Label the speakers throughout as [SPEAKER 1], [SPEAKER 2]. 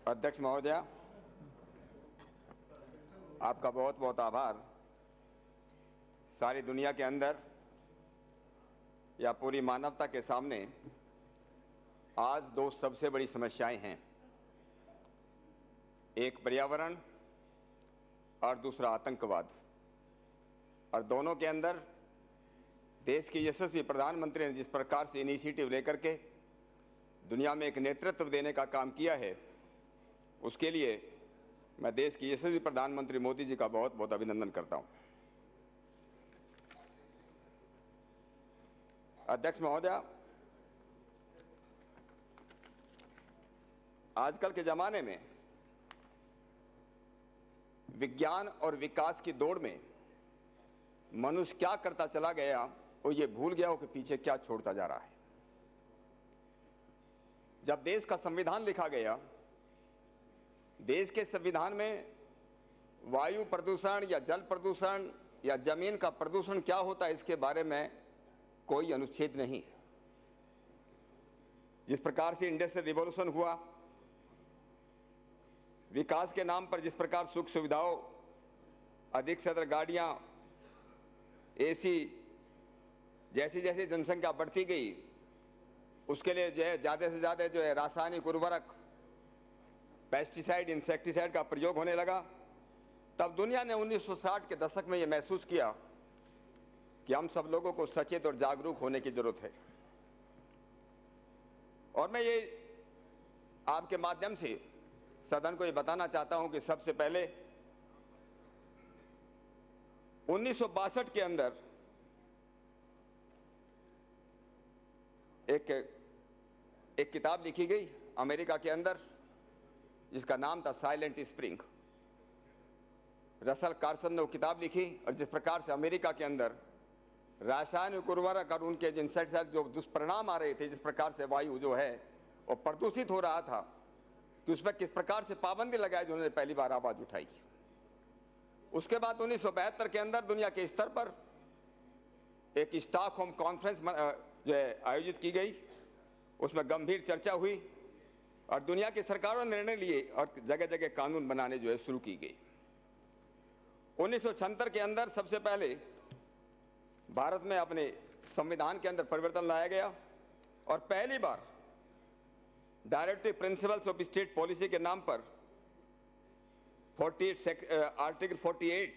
[SPEAKER 1] अध्यक्ष महोदय, आपका बहुत बहुत आभार। सारी दुनिया के अंदर या पूरी मानवता के सामने आज दो सबसे बड़ी समस्याएं हैं, एक पर्यावरण और दूसरा आतंकवाद। और दोनों के अंदर देश के यशस्वी प्रधानमंत्री ने जिस प्रकार से इनिशिएटिव लेकर के दुनिया में एक नेतृत्व देने का काम किया है, उसके लिए मैं देश के यशस्वी प्रधानमंत्री मोदी जी का बहुत बहुत अभिनंदन करता हूं। अध्यक्ष महोदय, आजकल के जमाने में विज्ञान और विकास की दौड़ में मनुष्य क्या करता चला गया और ये भूल गया हो कि पीछे क्या छोड़ता जा रहा है। जब देश का संविधान लिखा गया, देश के संविधान में वायु प्रदूषण या जल प्रदूषण या जमीन का प्रदूषण क्या होता है इसके बारे में कोई अनुच्छेद नहीं है। जिस प्रकार से इंडस्ट्रियल रिवॉल्यूशन हुआ, विकास के नाम पर जिस प्रकार सुख सुविधाओं, अधिक से अधिक गाड़ियां, एसी, जैसी जैसी जनसंख्या बढ़ती गई, उसके लिए जो है ज़्यादा से ज़्यादा जो है रासायनिक उर्वरक, पेस्टिसाइड, इंसेक्टिसाइड का प्रयोग होने लगा। तब दुनिया ने 1960 के दशक में यह महसूस किया कि हम सब लोगों को सचेत और जागरूक होने की जरूरत है। और मैं ये आपके माध्यम से सदन को ये बताना चाहता हूं कि सबसे पहले 1962 के अंदर एक किताब लिखी गई अमेरिका के अंदर, जिसका नाम था साइलेंट स्प्रिंग। रसल कार्सन ने वो किताब लिखी और जिस प्रकार से अमेरिका के अंदर रासायनिक उर्वरक और उनके इंसेक्टिसाइड जो दुष्परिणाम आ रहे थे, जिस प्रकार से वायु जो है वो प्रदूषित हो रहा था, कि उस पर किस प्रकार से पाबंदी लगाई, जो उन्होंने पहली बार आवाज उठाई। उसके बाद 1972 के अंदर दुनिया के स्तर पर एक स्टॉकहोम कॉन्फ्रेंस जो है आयोजित की गई। उसमें गंभीर चर्चा हुई और दुनिया की सरकारों ने निर्णय लिए और जगह जगह कानून बनाने जो है शुरू की गई। 1976 के अंदर सबसे पहले भारत में अपने संविधान के अंदर परिवर्तन लाया गया और पहली बार directive principles of state policy के नाम पर आर्टिकल 48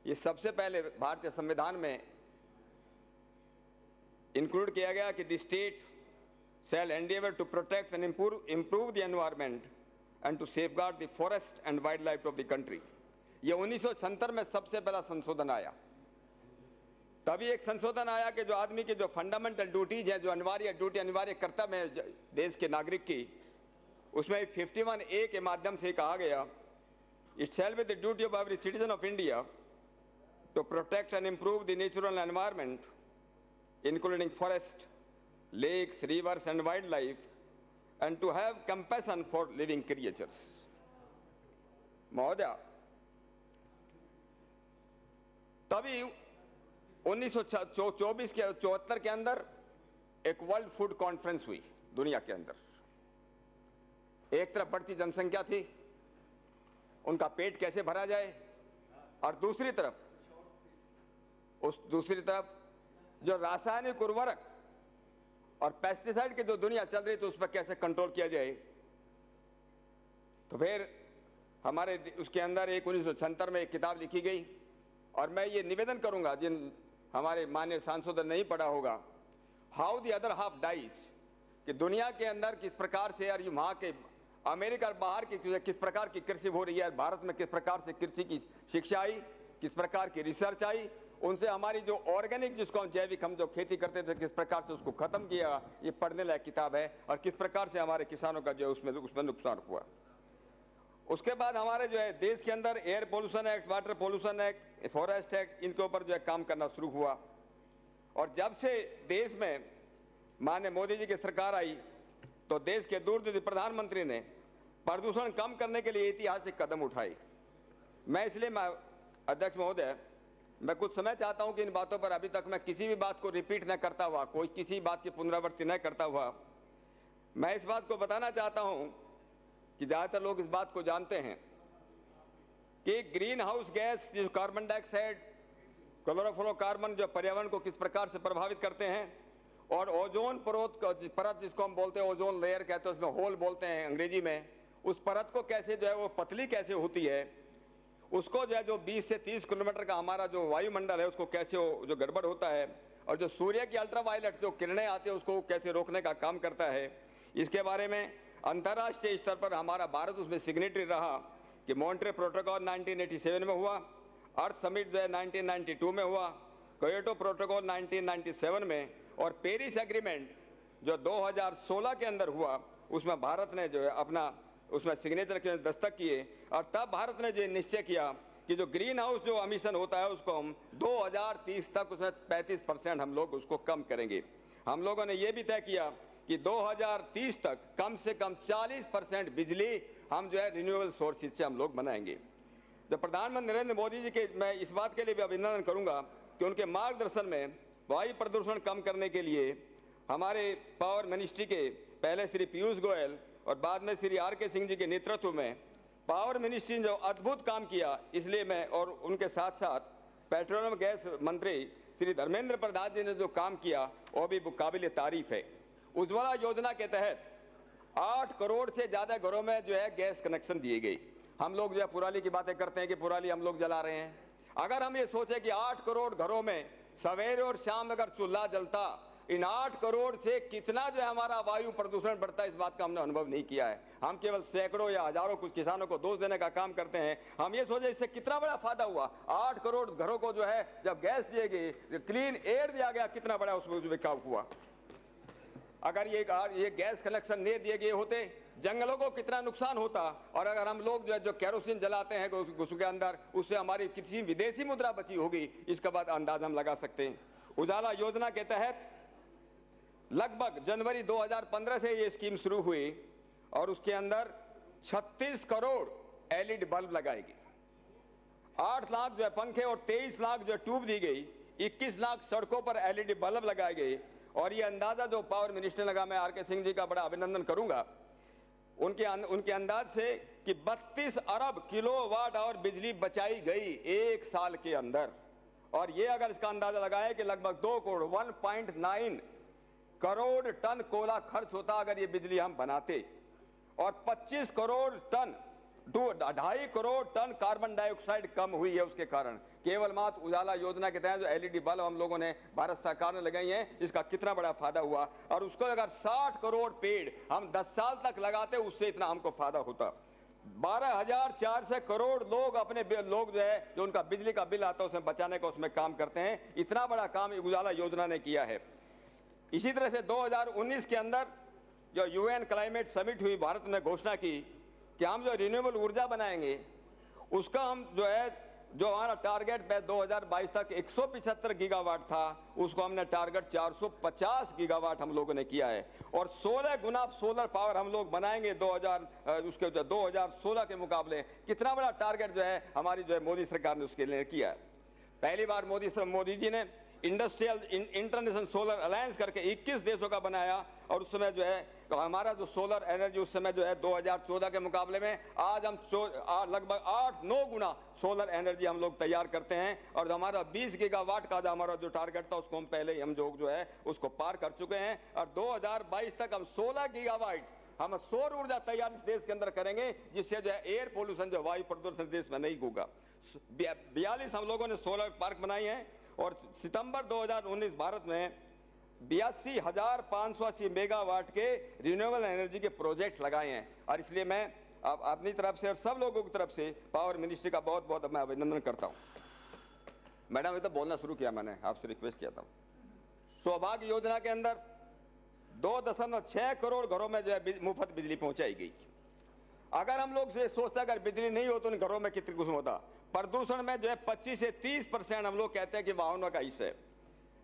[SPEAKER 1] ये सबसे पहले भारतीय संविधान में इंक्लूड किया गया कि the state shall endeavor to protect and improve the environment and to safeguard the forest and wildlife of the country। ये 1976 में सबसे पहला संशोधन आया। तभी एक संशोधन आया कि जो आदमी की जो फंडामेंटल ड्यूटीज है, जो अनिवार्य कर्तव्य है देश के नागरिक की, उसमें 51A के माध्यम से कहा गया, it shall be the duty of every citizen of India to protect and improve the natural environment including forest, lakes, rivers and wildlife, and to have compassion for living creatures। महोदय, तभी 1924 के 74 के अंदर एक वर्ल्ड फूड कॉन्फ्रेंस हुई दुनिया के अंदर। एक तरफ बढ़ती जनसंख्या थी, उनका पेट कैसे भरा जाए, और दूसरी तरफ जो रासायनिक उर्वरक और पेस्टिसाइड की जो दुनिया चल रही थी उस पर कैसे कंट्रोल किया जाए। तो फिर हमारे उसके अंदर 1976 में एक किताब लिखी गई और मैं ये निवेदन करूंगा जिन हमारे माननीय सांसदों ने नहीं पढ़ा होगा, how the other half dies, कि दुनिया के अंदर किस प्रकार से और वहाँ के अमेरिका और बाहर की किस प्रकार की कृषि हो रही है, भारत में किस प्रकार से कृषि की शिक्षा आई, किस प्रकार की रिसर्च आई, उनसे हमारी जो ऑर्गेनिक जिसको हम जैविक हम जो खेती करते थे किस प्रकार से उसको खत्म किया, ये पढ़ने लायक किताब है। और किस प्रकार से हमारे किसानों का जो है उसमें नुकसान हुआ। उसके बाद हमारे जो है देश के अंदर air pollution act, water pollution act, forest act, इनके ऊपर जो है काम करना शुरू हुआ। और जब से देश में माननीय मोदी जी की सरकार आई तो देश के दूरदर्शी प्रधानमंत्री ने प्रदूषण कम करने के लिए ऐतिहासिक कदम उठाए। मैं इसलिए अध्यक्ष महोदय, मैं कुछ समय चाहता हूं कि इन बातों पर अभी तक मैं किसी भी बात को रिपीट न करता हुआ, कोई किसी बात की पुनरावृत्ति न करता हुआ, मैं इस बात को बताना चाहता हूं कि ज़्यादातर लोग इस बात को जानते हैं कि ग्रीन हाउस गैस, जो कार्बन डाइऑक्साइड, क्लोरोफ्लोरोकार्बन, जो पर्यावरण को किस प्रकार से प्रभावित करते हैं, और ओजोन परत जिसको हम बोलते हैं, ओजोन लेयर कहते हैं, उसमें होल बोलते हैं अंग्रेजी में, उस परत को कैसे जो है वो पतली कैसे होती है, उसको जो है जो 20 से 30 किलोमीटर का हमारा जो वायुमंडल है उसको कैसे जो गड़बड़ होता है, और जो सूर्य की अल्ट्रावायलेट जो किरणें आती है उसको कैसे रोकने का काम करता है। इसके बारे में अंतर्राष्ट्रीय स्तर पर हमारा भारत उसमें सिग्नेटरी रहा कि मॉन्ट्रियल प्रोटोकॉल 1987 में हुआ, अर्थ समिट जो है 1992 में हुआ, क्योटो प्रोटोकॉल 1997 में, और पेरिस एग्रीमेंट जो 2016 के अंदर हुआ उसमें भारत ने जो है अपना उसमें सिग्नेचर के दस्तक किए, और तब भारत ने जो निश्चय किया कि जो ग्रीन हाउस जो एमिशन होता है उसको हम 2030 तक उसमें 35% हम लोग उसको कम करेंगे। हम लोगों ने ये भी तय किया कि 2030 तक कम से कम 40% बिजली हम जो है रिन्यूएबल सोर्सेज से हम लोग बनाएंगे। जब प्रधानमंत्री नरेंद्र मोदी जी के मैं इस बात के लिए भी अभिनंदन करूंगा कि उनके मार्गदर्शन में वायु प्रदूषण कम करने के लिए हमारे पावर मिनिस्ट्री के पहले श्री पीयूष गोयल और बाद में श्री आर.के. सिंह जी के नेतृत्व में पावर मिनिस्ट्री ने जो अद्भुत काम किया, इसलिए मैं और उनके साथ साथ पेट्रोलियम गैस मंत्री श्री धर्मेंद्र प्रधान जी ने जो काम किया वो भी काबिल तारीफ है। उज्ज्वला योजना के तहत 8 करोड़ से ज़्यादा घरों में जो है गैस कनेक्शन दिए गए। हम लोग जो है पुराली की बातें करते हैं कि पुराली हम लोग जला रहे हैं। अगर हम ये सोचें कि 8 करोड़ घरों में सवेरे और शाम अगर चूल्हा जलता, इन 8 करोड़ से कितना जो है हमारा वायु प्रदूषण बढ़ता है, इस बात का हमने अनुभव नहीं किया है। हम केवल सैकड़ों या हजारों कुछ किसानों को दोष देने का काम करते हैं। हम ये सोचे इससे कितना बड़ा फायदा हुआ। 8 करोड़ घरों को जो है जब गैस दिए गए, क्लीन एयर दिया गया, कितना बड़ा उसमें विकास हुआ। अगर ये गैस कनेक्शन नहीं दिए गए होते, जंगलों को कितना नुकसान होता, और अगर हम लोग जो केरोसिन जलाते हैं उसके अंदर, उससे हमारी किसी विदेशी मुद्रा बची होगी, इसका बाद अंदाज हम लगा सकते हैं। उजाला योजना के तहत लगभग जनवरी 2015 से ये स्कीम शुरू हुई और उसके अंदर 36 करोड़ एलईडी बल्ब लगाए गए, 8 लाख जो है पंखे और 23 लाख जो है ट्यूब दी गई, 21 लाख सड़कों पर एलईडी बल्ब लगाए गए। और ये अंदाजा जो पावर मिनिस्टर लगा, मैं आर.के. सिंह जी का बड़ा अभिनंदन करूंगा उनके अंदाज से कि 32 अरब किलोवाट आवर बिजली बचाई गई 1 साल के अंदर। और ये अगर इसका अंदाजा लगाए कि लगभग 2 करोड़ 1.9 करोड़ टन कोयला खर्च होता अगर ये बिजली हम बनाते, और 25 crore ton 2.5 crore ton carbon dioxide कम हुई है उसके कारण। केवल मात्र उजाला योजना के तहत जो एलईडी बल्ब हम लोगों ने भारत सरकार ने लगाई हैं, इसका कितना बड़ा फायदा हुआ। और उसको अगर 60 करोड़ पेड़ हम 10 साल तक लगाते, उससे इतना हमको फायदा होता। 12,400 करोड़ लोग अपने लोग जो है जो उनका बिजली का बिल आता है उसमें बचाने का उसमें काम करते हैं। इतना बड़ा काम उजाला योजना ने किया है। इसी तरह से 2019 के अंदर जो यूएन क्लाइमेट समिट हुई, भारत ने घोषणा की कि हम जो रिन्यूएबल ऊर्जा बनाएंगे उसका हम जो हमारा टारगेट 2022 तक 175 गीगावाट था, उसको हमने टारगेट 450 गीगावाट हम लोगों ने किया है। और 16 गुना सोलर पावर हम लोग बनाएंगे 2016 के मुकाबले। कितना बड़ा टारगेट जो है हमारी जो है मोदी सरकार ने उसके लिए किया है। पहली बार मोदी जी ने इंडस्ट्रियल इंटरनेशनल सोलर अलायंस करके 21 देशों का बनाया, और उस समय जो है तो हमारा जो सोलर एनर्जी उस समय जो है 2014 के मुकाबले में आज हम लगभग 8-9 गुना सोलर एनर्जी हम लोग तैयार करते हैं। और हमारा 20 गीगावाट का हमारा जो टारगेट था उसको हम पहले ही हम जो है उसको पार कर चुके हैं। और 2022 तक हम 16 गीगावाट हम सौर ऊर्जा तैयार इस देश के अंदर करेंगे, जिससे जो है एयर पोल्यूशन जो वायु प्रदूषण देश में नहीं होगा। 42 हम लोगों ने सोलर पार्क बनाई है, और सितंबर 2019 भारत में 82,580 मेगावाट के रिन्यूएबल एनर्जी के प्रोजेक्ट्स लगाए हैं। और इसलिए मैं अपनी तरफ से और सब लोगों की तरफ से पावर मिनिस्ट्री का बहुत बहुत मैं अभिनंदन करता हूं। मैडम, ये तो बोलना शुरू किया, मैंने आपसे रिक्वेस्ट किया था। सौभाग्य योजना के अंदर 2.6 करोड़ घरों में जो है मुफ्त बिजली पहुंचाई गई। अगर हम लोग से सोचते अगर बिजली नहीं हो तो उन घरों में कितनी कुछ होता। प्रदूषण में जो है 25 से 30% हम लोग कहते हैं कि वाहनों का हिस्सा है।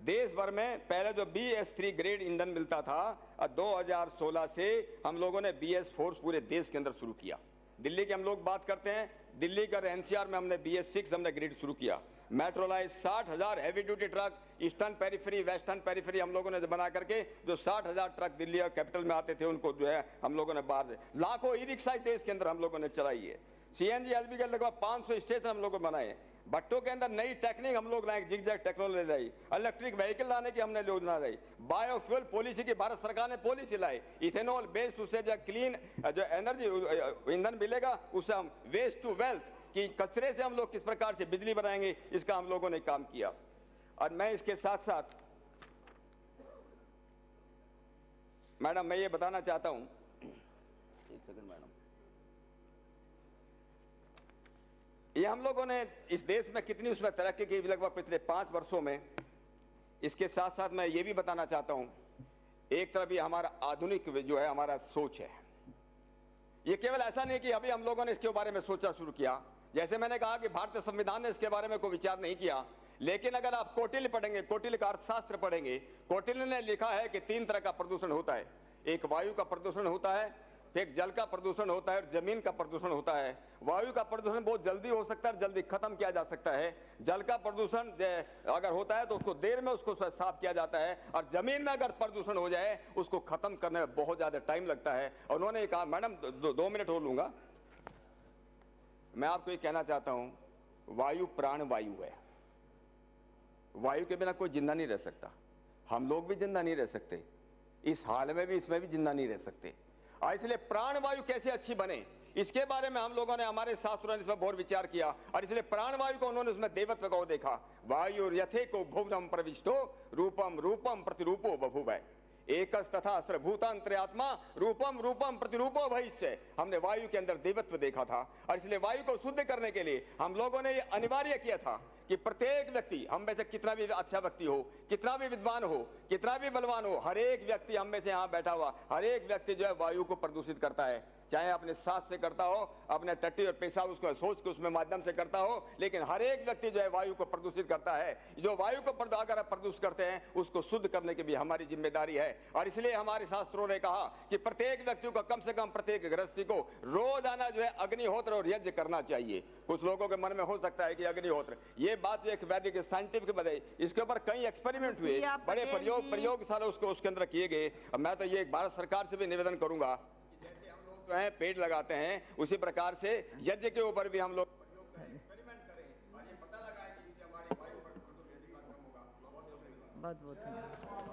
[SPEAKER 1] देश भर में पहले जो BS3 ग्रेड ईंधन मिलता था, 2016 से हम लोगों ने BS4 पूरे देश के अंदर शुरू किया। दिल्ली की हम लोग बात करते हैं, दिल्ली का एनसीआर में हमने BS6 हमने ग्रिड शुरू किया। मेट्रोलाइज 60,000 heavy duty truck eastern periphery western periphery हम लोगों ने बना करके जो 60,000 ट्रक दिल्ली और कैपिटल में आते थे उनको जो है हम लोगों ने बाहर से लाखों ई रिक्शा देश के अंदर हम लोगों ने चलाई है। CNG LB के लगभग 500 स्टेशन हम लोगों ने बनाए। भट्टों के अंदर नई टेक्निक हम लोग लाए, जिगजैग टेक्नोलॉजी लाई, इलेक्ट्रिक व्हीकल लाने की हमने योजना लाई, बायोफ्यूल पॉलिसी की भारत सरकार ने पॉलिसी लाई, इथेनॉल बेस्ड उससे जो क्लीन जो एनर्जी ईंधन मिलेगा उससे हम वेस्ट टू वेल्थ कि कचरे से हम लोग किस प्रकार से बिजली बनाएंगे, इसका हम लोगों ने काम किया। और मैं इसके साथ साथ मैडम मैं ये बताना चाहता हूं, एक सेकंड मैडम, ये हम लोगों ने इस देश में कितनी उसमें तरक्की की लगभग पिछले 5 वर्षों में। इसके साथ साथ मैं ये भी बताना चाहता हूं, एक तरफ ये हमारा आधुनिक जो है हमारा सोच है, ये केवल ऐसा नहीं कि अभी हम लोगों ने इसके बारे में सोचा शुरू किया। जैसे मैंने कहा कि भारतीय संविधान ने इसके बारे में कोई विचार नहीं किया, लेकिन अगर आप कौटिल्य पढ़ेंगे, कौटिल्य का अर्थशास्त्र पढ़ेंगे, कौटिल्य ने लिखा है कि 3 तरह का प्रदूषण होता है। एक वायु का प्रदूषण होता है, एक जल का प्रदूषण होता है और जमीन का प्रदूषण होता है। वायु का प्रदूषण बहुत जल्दी हो सकता है, जल्दी खत्म किया जा सकता है। जल का प्रदूषण अगर होता है तो उसको देर में उसको साफ किया जाता है, और जमीन में अगर प्रदूषण हो जाए उसको खत्म करने में बहुत ज्यादा टाइम लगता है। और उन्होंने कहा, मैडम 2 मिनट हो लूंगा, मैं आपको ये कहना चाहता हूं, वायु प्राण वायु है। वायु के बिना कोई जिंदा नहीं रह सकता, हम लोग भी जिंदा नहीं रह सकते, इस हाल में भी इसमें भी जिंदा नहीं रह सकते। और इसलिए प्राण वायु कैसे अच्छी बने, इसके बारे में हम लोगों ने, हमारे शास्त्रों ने इसमें बहुत विचार किया। और इसलिए प्राण वायु को उन्होंने उसमें देवत्व को देखा। वायु यथे को भुवनम प्रविष्टो रूपम रूपम प्रतिरूपो बभूव, एकस तथा सर्वभूतांतर्यात्मा रूपम रूपम प्रतिरूपो भविष्य। हमने वायु के अंदर देवत्व देखा था, और इसलिए वायु को शुद्ध करने के लिए हम लोगों ने ये अनिवार्य किया था कि प्रत्येक व्यक्ति, हम में से कितना भी अच्छा व्यक्ति हो, कितना भी विद्वान हो, कितना भी बलवान हो, हर एक व्यक्ति हम में से यहाँ बैठा हुआ हर एक व्यक्ति जो है वायु को प्रदूषित करता है। चाहे अपने सांस से करता हो, अपने टट्टी और पेशाब उसको सोच के उसमें माध्यम से करता हो, लेकिन हर एक व्यक्ति जो है वायु को प्रदूषित करता है। जो वायु को अगर आप प्रदूषित करते हैं उसको शुद्ध करने की भी हमारी जिम्मेदारी है। और इसलिए हमारे शास्त्रों ने कहा कि प्रत्येक व्यक्ति को कम से कम, प्रत्येक गृहस्थी को रोजाना जो है अग्निहोत्र और यज्ञ करना चाहिए। कुछ लोगों के मन में हो सकता है कि अग्निहोत्र, ये बात एक वैदिक साइंटिफिक बताई, इसके ऊपर कई एक्सपेरिमेंट हुए, बड़े प्रयोगशाला उसको उसके अंदर किए गए। मैं तो ये भारत सरकार से भी निवेदन करूंगा, जो है पेड़ लगाते हैं उसी प्रकार से यज्ञ के ऊपर भी हम लोग एक्सपेरिमेंट करें और ये पता लगाएं कि इससे हमारी वायु प्रदूषण कितना कम होगा।
[SPEAKER 2] बहुत बहुत धन्यवाद।